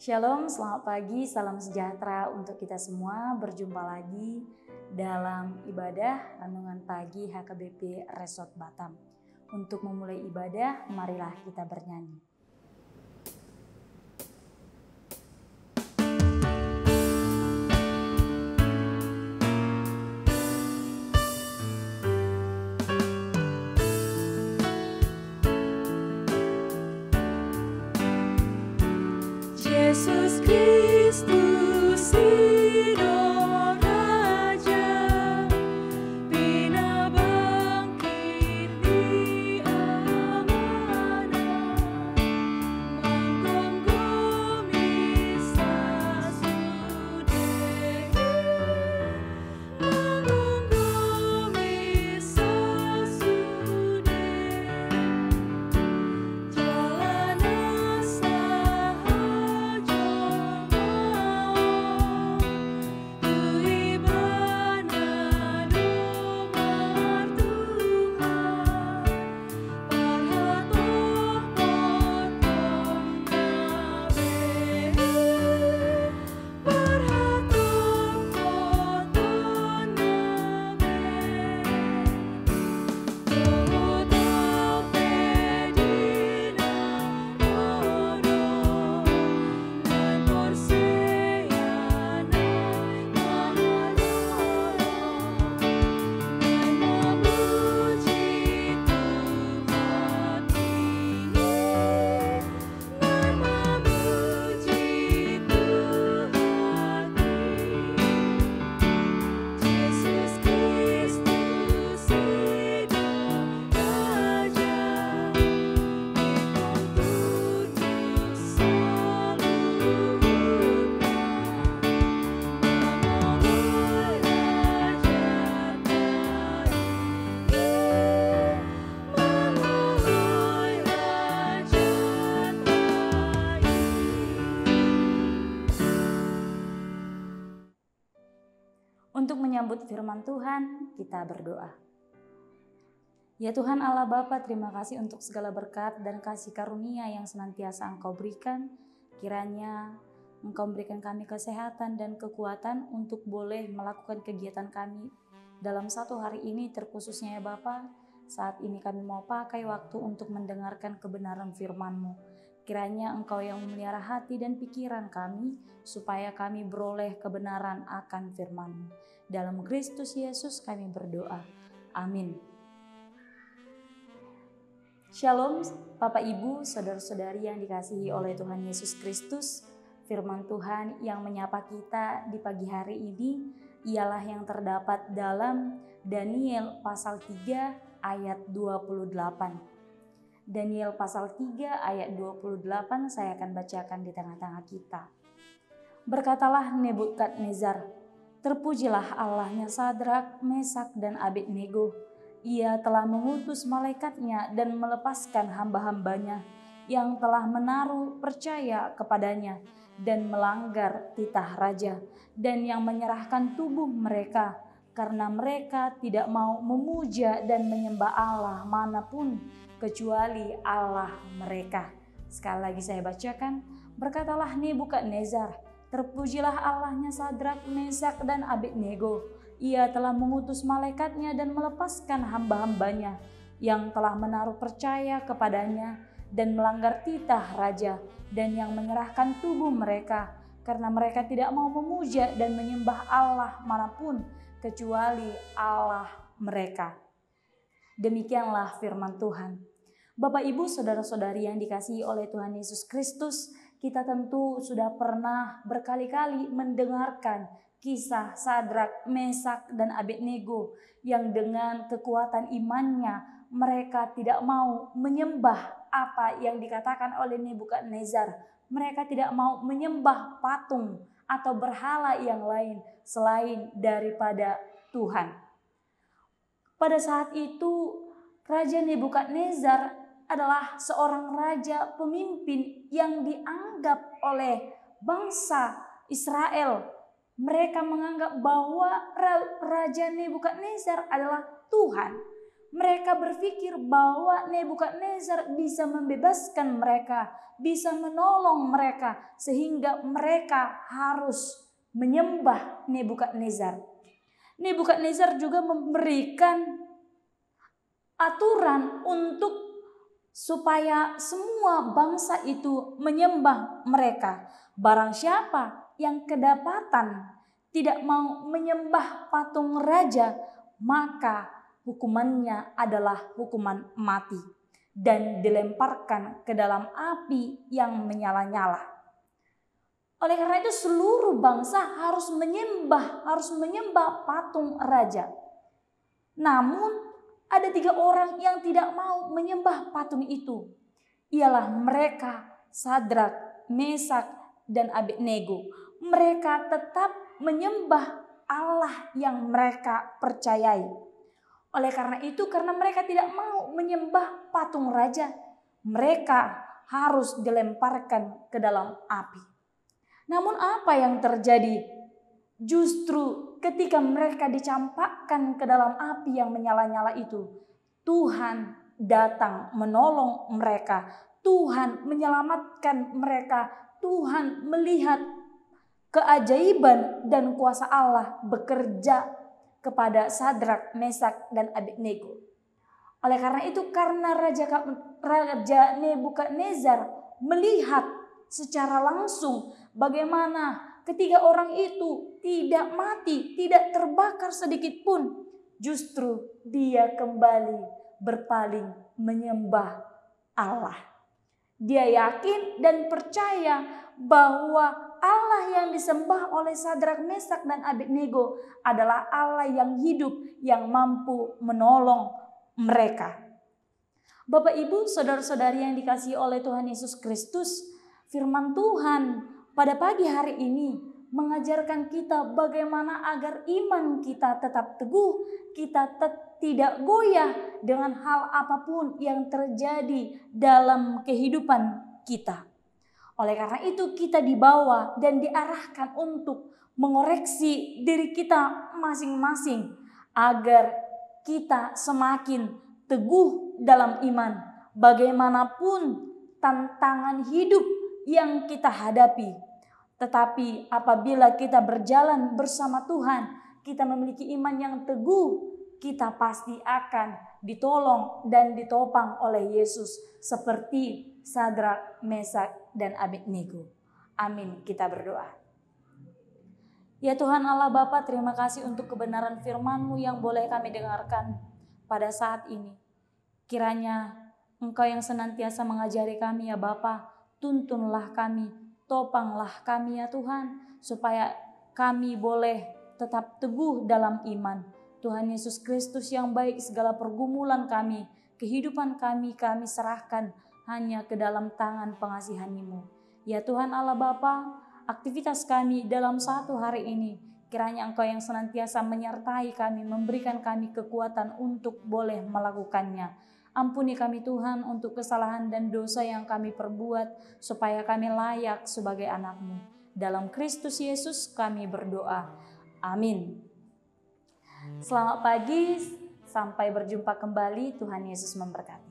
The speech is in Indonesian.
Shalom, selamat pagi, salam sejahtera untuk kita semua. Berjumpa lagi dalam ibadah renungan pagi HKBP Resort Batam. Untuk memulai ibadah, marilah kita bernyanyi. Yesus Kristus Hidup Raja, Bina bangkit di amanah, menggunggungi sasudeh, menggunggungi sasudeh, jalan Untuk menyambut firman Tuhan, kita berdoa. Ya Tuhan Allah Bapa, terima kasih untuk segala berkat dan kasih karunia yang senantiasa Engkau berikan. Kiranya Engkau berikan kami kesehatan dan kekuatan untuk boleh melakukan kegiatan kami dalam satu hari ini, terkhususnya ya Bapa. Saat ini kami mau pakai waktu untuk mendengarkan kebenaran firman-Mu. Kiranya Engkau yang memelihara hati dan pikiran kami, supaya kami beroleh kebenaran akan firman-Mu. Dalam Kristus Yesus kami berdoa. Amin. Shalom Bapak Ibu, saudara-saudari yang dikasihi oleh Tuhan Yesus Kristus. Firman Tuhan yang menyapa kita di pagi hari ini ialah yang terdapat dalam Daniel pasal 3 ayat 28. Daniel pasal 3 ayat 28 saya akan bacakan di tengah-tengah kita. Berkatalah Nebukadnezar, terpujilah Allahnya Sadrak, Mesak dan Abednego. Ia telah mengutus malaikatnya dan melepaskan hamba-hambanya yang telah menaruh percaya kepadanya dan melanggar titah raja, dan yang menyerahkan tubuh mereka karena mereka tidak mau memuja dan menyembah Allah manapun kecuali Allah mereka. Sekali lagi saya bacakan, berkatalah Nebukadnezar, terpujilah Allahnya Sadrak, Mesak dan Abednego. Ia telah mengutus malaikatnya dan melepaskan hamba-hambanya yang telah menaruh percaya kepadanya dan melanggar titah raja, dan yang menyerahkan tubuh mereka karena mereka tidak mau memuja dan menyembah Allah manapun kecuali Allah mereka. Demikianlah firman Tuhan. Bapak Ibu saudara-saudari yang dikasihi oleh Tuhan Yesus Kristus, kita tentu sudah pernah berkali-kali mendengarkan kisah Sadrak, Mesak dan Abednego yang dengan kekuatan imannya mereka tidak mau menyembah apa yang dikatakan oleh Nebukadnezar. Mereka tidak mau menyembah patung atau berhala yang lain selain daripada Tuhan. Pada saat itu Raja Nebukadnezar adalah seorang raja pemimpin yang dianggap oleh bangsa Israel. Mereka menganggap bahwa Raja Nebukadnezar adalah Tuhan. Mereka berpikir bahwa Nebukadnezar bisa membebaskan mereka, bisa menolong mereka, sehingga mereka harus menyembah Nebukadnezar. Nebukadnezar juga memberikan aturan supaya semua bangsa itu menyembah mereka. Barang siapa yang kedapatan tidak mau menyembah patung raja, maka hukumannya adalah hukuman mati dan dilemparkan ke dalam api yang menyala-nyala. Oleh karena itu seluruh bangsa harus menyembah patung raja. Namun ada 3 orang yang tidak mau menyembah patung itu. Ialah mereka Sadrak, Mesak, dan Abednego. Mereka tetap menyembah Allah yang mereka percayai. Oleh karena itu, karena mereka tidak mau menyembah patung raja, mereka harus dilemparkan ke dalam api. Namun apa yang terjadi? Justru ketika mereka dicampakkan ke dalam api yang menyala-nyala itu, Tuhan datang menolong mereka. Tuhan menyelamatkan mereka. Tuhan melihat keajaiban dan kuasa Allah bekerja kepada Sadrak, Mesak, dan Abednego. Oleh karena itu, karena Raja Nebukadnezar melihat secara langsung bagaimana ketiga orang itu tidak mati, tidak terbakar sedikit pun, justru dia kembali berpaling menyembah Allah. Dia yakin dan percaya bahwa Allah yang disembah oleh Sadrak, Mesak, dan Abednego adalah Allah yang hidup, yang mampu menolong mereka. Bapak, Ibu, saudara-saudari yang dikasihi oleh Tuhan Yesus Kristus, firman Tuhan pada pagi hari ini mengajarkan kita bagaimana agar iman kita tetap teguh, kita tidak goyah dengan hal apapun yang terjadi dalam kehidupan kita. Oleh karena itu kita dibawa dan diarahkan untuk mengoreksi diri kita masing-masing agar kita semakin teguh dalam iman. Bagaimanapun tantangan hidup yang kita hadapi. Tetapi apabila kita berjalan bersama Tuhan, kita memiliki iman yang teguh, kita pasti akan ditolong dan ditopang oleh Yesus seperti Sadrak, Mesak, dan Abednego. Amin. Kita berdoa. Ya Tuhan Allah Bapa, terima kasih untuk kebenaran firman-Mu yang boleh kami dengarkan pada saat ini. Kiranya Engkau yang senantiasa mengajari kami ya Bapa, tuntunlah kami, topanglah kami ya Tuhan, supaya kami boleh tetap teguh dalam iman. Tuhan Yesus Kristus yang baik, segala pergumulan kami, kehidupan kami serahkan hanya ke dalam tangan pengasihan-Mu. Ya Tuhan Allah Bapa, aktivitas kami dalam satu hari ini, kiranya Engkau yang senantiasa menyertai kami, memberikan kami kekuatan untuk boleh melakukannya. Ampuni kami Tuhan untuk kesalahan dan dosa yang kami perbuat, supaya kami layak sebagai anak-Mu. Dalam Kristus Yesus kami berdoa. Amin. Selamat pagi, sampai berjumpa kembali. Tuhan Yesus memberkati.